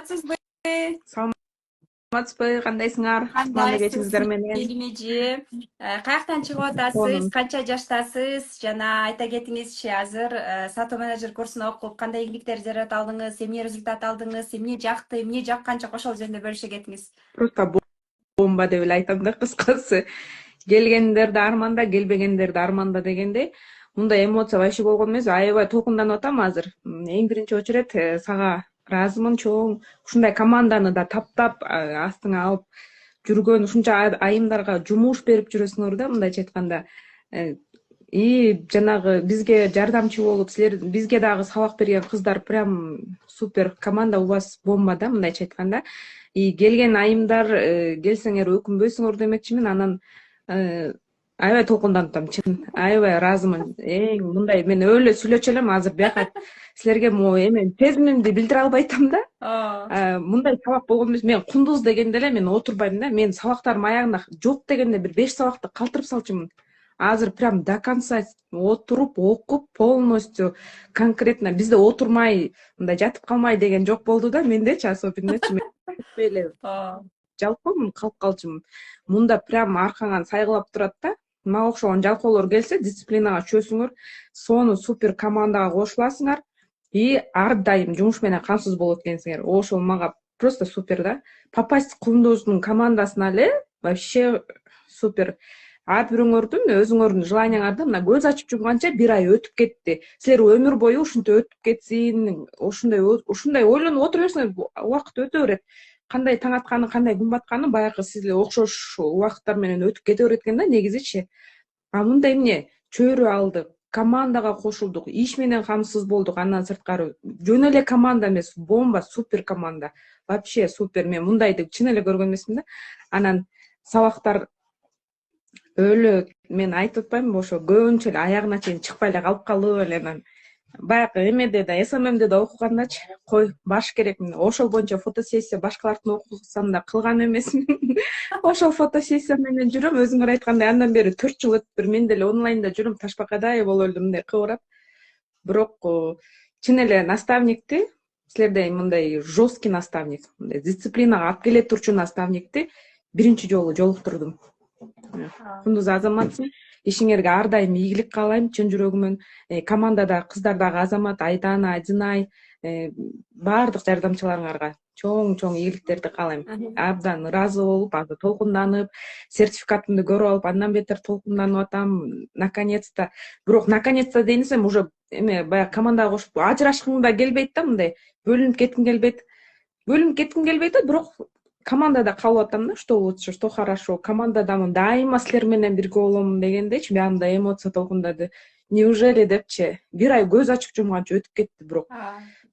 саламатсызбы? Саламатсызбы, кандайсыңар? Кутмандуу Кандайсыз? кечиңиздер менен. Элимеji. Каяктан чыгып атасыз? Сонун. Канча жаштасыз? Жана айта кетиңизчи, азыр сатуу менеджер курсуна окуп кандай ийгиликтер жарата алдыңыз? Эмне результат алдыңыз? Эмне жакты, эмне жакканча ошол жөнүндө бөлүшө кетиңиз. Просто бомба деп эле айтам да, кыскасы. Келгендерди арманда, келбегендерди арманда дегендей. Мындай эмоция вообще болгон эмес. Аябай толкунданып атам азыр. Эң биринчи очередь сага ыраазымын чоң. Ушундай команданы да таптап, астыңа алып жүргөн ушунча айымдарга жумуш берип жүрөсүңөр да, мындайча айтканда. И жанагы бизге жардамчы болуп, силер бизге дагы сабак берген кыздар прям супер команда, у вас бомба да, мындайча айтканда. И келген айымдар келсеңер өкүнбөйсүңөр демекчимин. Анан аябай толкунданып атам, чын. Аябай ыраазымын. Мындай мен өлө сүйлөчү элем азыр бияка силерге эме сезимимди билдире албайтам да. Мындай сабак болгон эмес. Мен кундуз дегенде эле мен отурбайм да. Мен сабактардын аягында жок дегенде бир 5 сабакты калтырып салчумун. Азыр прям до конца отуруп, окуп, полностью конкретно бизде отурмай, мындай жатып калмай деген жок болду да, мендечи особенночи. Жалкоомун, калып калчумун. Мында прям аркаңан сайгылап турат да. Мага окшогон жалкоолор келсе, дисциплинага чөсүңөр, сонун супер командага кошуласыңар и ар дайым жумуш менен камсыз болот экенсиңер. Ошол мага просто супер да. Попасть кундуздун командасына эле вообще супер. Ар бирөөңөрдүн өзүңөрдүн желанияңарды мына көз ачып жумганча бир ай өтүп кетти. Силер өмүр бою ушинтип өтүп кетсин, ушундай ойлонуп отура берсеңер, убакыт өтө берет. Кандай таң атканы, кандай күн батканы баягы сизге окшош убакыттар менен өтүп кете берет экен да негизичи. Мындай эмне чөйрө алдык, командага кошулдук, иш менен камсыз болдук. Андан сырткары жөн эле команда эмес, бомба, супер команда. Вообще супер. Мен мындайды чын эле көргөн эмесмин да. Анан сабактар өлө, мен айтып атпаймынбы, ошо көбүнчө эле аягына чейин чыкпай эле калып калып эле анан баягы эмеде да, СММде да окугандачы, кой баш керек. Ошол боюнча фотосессия башкалардын окусам да кылган эмесмин. Ошол фотосессия менен жүрөм, өзүңөр айткандай. Андан бери 4 жыл өтүптүр. Мен деле онлайнда жүрөм, ташбакадай болуп элдим, мындай кыбырап. Бирок чын эле наставникти, силердей мындай жесткий наставник, мындай дисциплинага алып келе турчу наставникти биринчи жолу жолуктурдум. Кундуз азаматсың. Ишиңерге ар дайым ийгилик каалайм, чын жүрөгүмөн. Командада кыздар дагы азамат, Айдана, Адинай, баардык жардамчыларыңарга чоң ийгиликтерди каалайм. Абдан ыраазы болуп, азыр толкунданып, сертификатымды көрүп алып, андан бетер толкунданып атам. Наконец-то. Бирок наконец-то дейин десем, уже эме баягы командага кошуп ажырашкым да келбейт да, мындай бөлүнүп кетким келбейт. Да, бирок командада калып атам да, что лучше, что хорошо. Командадамын, дайыма силер менен бирге болом дегендейчи, мында эмоция толкундады. Неужели депчи, бир ай көз ачып жумганча өтүп кетти, бирок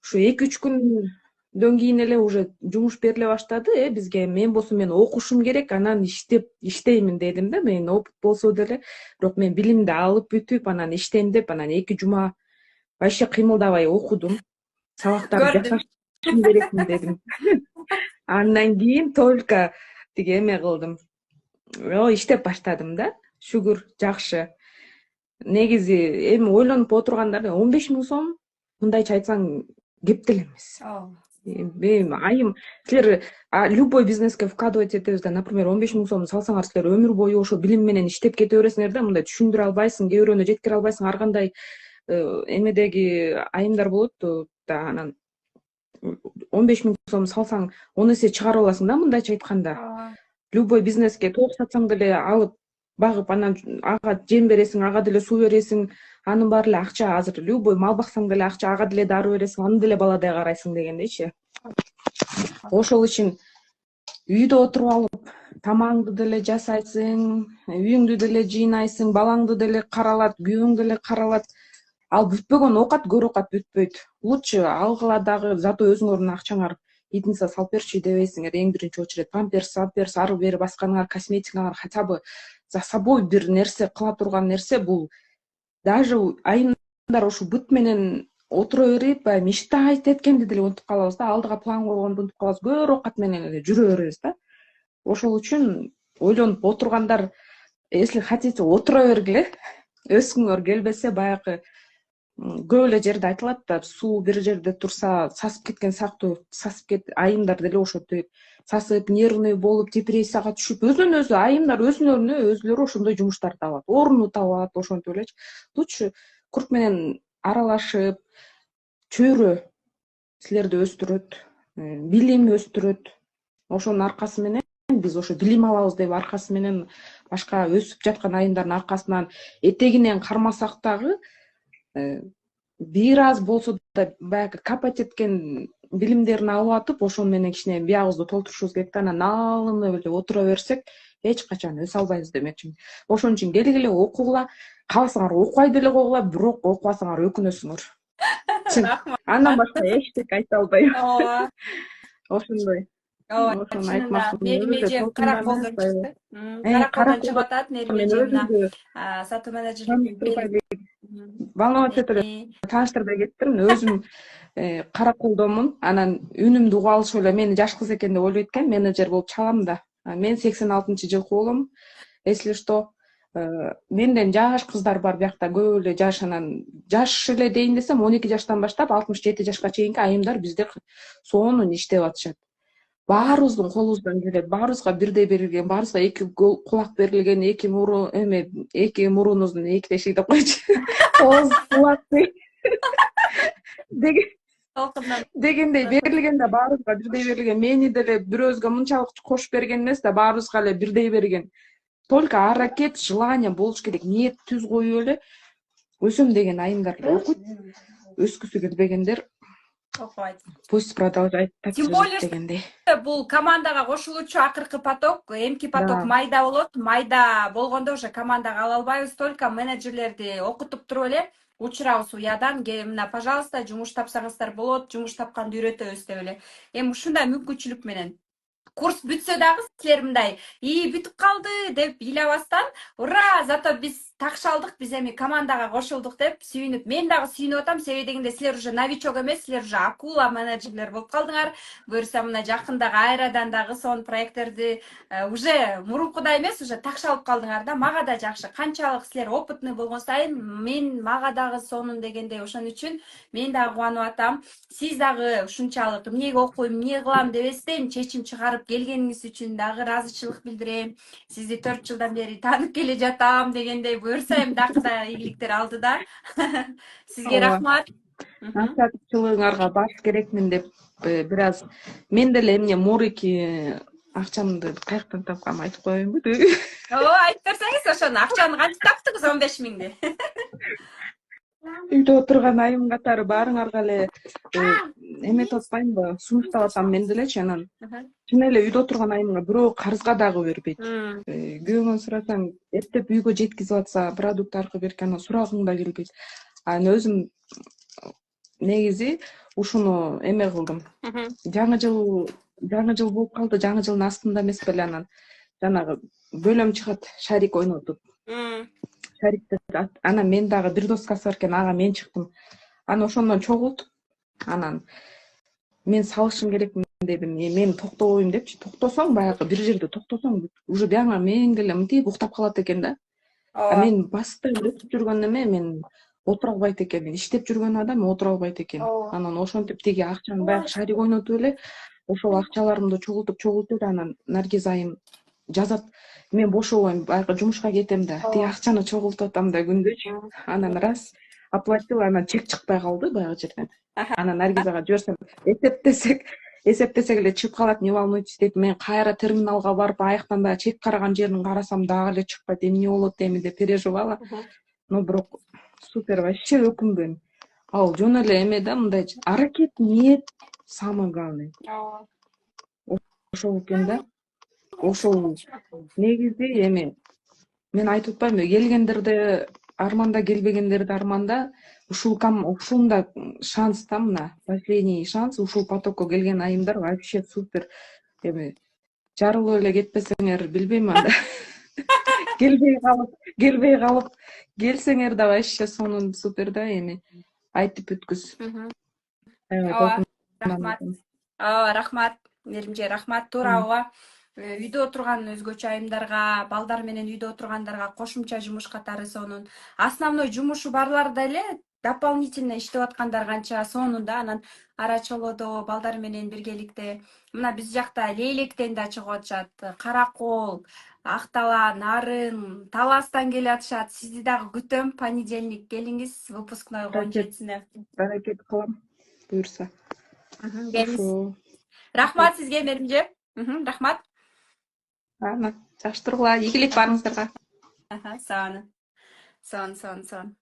ушу 2-3 күндөн кийин эле уже жумуш бериле баштады. Бизге мен болсо мен окушум керек, анан иштеймин дедим да. Мен опыт болсо деле, бирок мен билимди алып бүтүп, анан иштейм деп, анан 2 жума вообще кыймылдабай окудум. Сабактарды жасашым керекмин дедим. Андан кийин только тиги эме кылдым. Иштеп баштадым да. Шүгүр, жакшы. Негизи эми ойлонуп отургандар 15 000 сом, мындайча айтсаң, кеп деле эмес. Айым, силер любой бизнеске вкладывать этебиз да, например, 15 000 сом салсаңар, силер өмүр бою ошо билим менен иштеп кете бересиңер да, мындай түшүндүрө албайсың, кээ бирөөнө жеткире албайсың. Ар кандай эмедеги айымдар болот да, анан 15 000 сом салсаң, 10 эсе чыгарып аласың да, мындайча айтканда. Любой бизнеске тоок сатсаң деле алып багып, анан ага жем бересиң, ага деле суу бересиң, анын баары эле акча. Азыр любой мал баксаң деле акча, ага деле дары бересиң, аны деле баладай карайсың дегендейчи. Ошол үчүн үйдө отуруп алып, тамагыңды деле жасайсың, үйүңдү деле жыйнайсың, балаңды деле каралат, күйөөң деле каралат. Ал бүтпөгөн оокат көр оокат бүтпөйт. Лучше алгыла дагы, зато өзүңөрдүн акчаңар идинса салып берчи дебейсиңер. Эң биринчи очередь памперс, ары бери басканыңар, косметикаңар, хотя бы за собой бир нерсе кыла турган нерсе. Бул даже айымдар ушу быт менен отура берип, мечтать эткенди деле унутуп калабыз да, алдыга план койгонду унутуп калабыз, көр оокат менен эле жүрө беребиз да. Ошол үчүн ойлонуп отургандар, если хотите, отура бергиле. Өскүңөр келбесе, баягы көп эле жерде айтылат да, суу бир жерде турса сасып кеткен сактуу айымдар деле ошентип сасып, нервный болуп, депрессияга түшүп, өзүнөн өзү айымдар өзүлөрү ошондой жумуштарды табат, орунду табат, ошентип элечи. Лучше курт менен аралашып, чөйрө силерди өстүрөт, билим өстүрөт. Ошонун аркасы менен биз ошо билим алабыз деп аркасы менен башка өсүп жаткан айымдардын аркасынан этегинен кармасак дагы, бир аз болсо да баягы капать эткен билимдерин алып атып, ошону менен кичине биябызды толтурушубуз керек да, анан алынып эле отура берсек эч качан өсө албайбыз демекчимин. Ошон үчүн келгиле окугула, кааласаңар окубай деле койгула, бирок окубасаңар өкүнөсүңөр. Рахмат. Андан башка эчтеке айта албайм. Ооба. Ошондой. Ооба, Ошону чынында айтмакчымын. Мээрим Өзү эжем караколдон чыкты. Караколдон чыгып атат Мээрим мен эжем мына өзүмдү сатуу менеджерлик тааныштырбай белек. волноваться этип эле тааныштырбай кеттим. Өзүм караколдомун. Анан үнүмдү угуп алышып эле мени жаш кыз экен деп ойлойт экен, менеджер болуп чалам да. Мен 86-жылкы болом. Если что, менден жаш кыздар бар биякта, көп эле жаш. Анан жаш эле дейин десем 12 жаштан баштап 67 жашка чейинки айымдар бизде сонун иштеп атышат. Баарыбыздын колубуздан келет, баарыбызга бирдей берилген, баарыбызга эки кулак берилген, эки мурунубуздун эки тешиги деп койчу. Ооз кулак дегендей берилген да, баарыбызга бирдей берилген. Мени деле бирөөбүзгө мынчалык кошуп берген эмес да, баарыбызга эле бирдей берген. Только аракет, желание болуш керек, ниет түз коюп эле өсөм деген айымдар окуйт, өскүсү келбегендер Окубайт. пусть продолжать так Тем жить более, дегендей. бул командага кошулуучу акыркы поток, эмки поток Да. майда болот. Майда болгондо уже командага ала албайбыз, только менеджерлерди окутуп туруп эле учурабыз уядан, мына, пожалуйста, жумуш тапсаңыздар болот, жумуш тапканды үйрөтөбүз деп эле. Эми ушундай мүмкүнчүлүк менен курс бүтсө дагы силер мындай бүтүп калды деп ыйлабастан, ура, зато биз такшалдык, биз эми командага кошулдук деп сүйүнүп, мен дагы сүйүнүп атам. Себеби дегенде силер уже новичок эмес, силер уже акула менеджерлер болуп калдыңар. Буюрса мына жакындагы айрадан дагы сонун проекттерди уже мурункудай эмес, уже такшалып калдыңар да. Мага да жакшы. Канчалык силер опытный болгон сайын мага дагы сонун дегендей. Ошон үчүн мен дагы кубанып атам. Сиз дагы ушунчалык эмнеге окуйм, эмне кылам дебестен чечим чыгарып келгениңиз үчүн дагы ыраазычылык билдирем. Сизди 4 жылдан бери таанып келе жатам дегендей, буюрса эми дагы да ийгиликтер алдыда. Сизге рахмат. Ачаатчылыгыңарга баш керекмин деп бир аз мен деле эмне морики акчамды каяктан тапканымды айтып коеюнбу? Ооба, айтып берсеңиз, ошону акчаны кантип таптыңыз 15 миңди? Үйдө отурган айым катары баарыңарга эле эметип атпаймынбы, сунуштап атам мен делечи. Анан чын эле үйдө отурган айымга бирөө карызга дагы бербейт. Күйөөңөн сурасаң, эптеп үйгө жеткизип атса, продукт аркы берки, анан сурагың да келбейт. Анан өзүм негизи ушуну эме кылдым. Жаңы жыл болуп калды, жаңы жылдын астында эмес беле, анан жанагы бөлөм чыгат, шарик ойнотуп. Шарикти анан мен дагы бир доскасы бар экен, ага мен чыктым. Анан ошондон чогултуп, анан мен салышым керекмин дедим. Мен токтобойм депчи. Токтосоң, баягы бир жерде токтосоң, уже бияңа мен деле мынтип уктап калат экен да. Мен басты өтүп жүргөн неме, мен отура албайт экенмин. Иштеп жүргөн адам отура албайт экен. Анан ошентип тиги акчаны баягы шарик ойнотуп эле, ошол акчаларымды чогултуп, анан Наргиз айым жазат. Мен бошобойм, баягы жумушка кетем да, тиги акчаны чогултуп атам да күндөчү. Анан раз оплатил, анан чек чыкпай калды баягы жерден. Анан Наргиз ага жиберсем, эсептесек эле чыгып калат, не волнуйтесь дейт. Мен кайра терминалга барып, аяктан да чек караган жерин карасам дагы эле чыкпайт. Эмне болот эми деп переживала. Но бирок супер, вообще өкүнбөйм. Ал жөн эле эме да, мындай аракет, ниет самое главное. Ошол экен да. Ошол негизи эми мен айтып атпаймынбы, келгендерде арманда, келбегендерди арманда. Ушунда шанс да, мына последний шанс. Ушул потокко келген айымдар вообще супер. Эми жарылып эле кетпесеңер билбейм анда. келбей калып келсеңер да вообще сонун супер да, эми айтып бүткүс. Рахмат. Рахмат, Мээрим, рахмат. Туура ооба. Үйдө отурган өзгөчө айымдарга, балдар менен үйдө отургандарга кошумча жумуш катары сонун. Основной жумушу барлар деле дополнительно иштеп аткандар канча сонунда анан ара чолодо балдар менен биргеликте мына биз жакта Лейлектен да чыгып атышат, Каракол, Актала, Нарын, Таластан келип атышат. Сизди дагы күтөм. Понедельник келиңиз выпускнойго Ракет 17-сине. Ракет кылам буюрса. Келиңиз. Ошо. Рахмат сизге Меримже. Рахмат. Жакшы тургула, ийгилик баарыңыздарга. Соон. Соон.